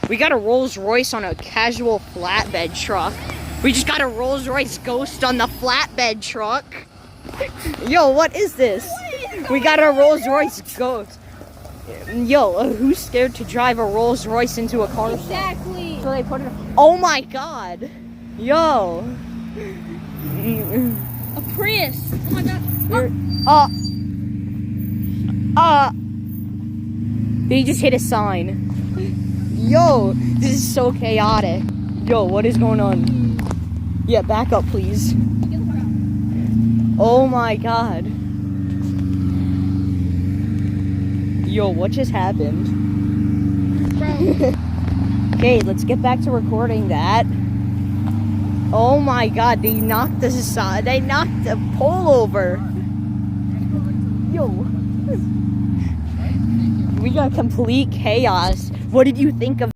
We got a Rolls Royce on a casual flatbed truck. We just got a Rolls Royce Ghost on the flatbed truck. Yo, what is this? We got a Rolls Royce Ghost. Yo, who's scared to drive a Rolls Royce into a car? Exactly. So they put it. Oh my god. Yo. A Prius. Oh my god. They just hit a sign. Yo, this is so chaotic. Yo, what is going on? Yeah, back up, please. Oh my god. Yo, what just happened? Okay, let's get back to recording that. Oh my god, they knocked the pole over. Yo. We got complete chaos. What did you think of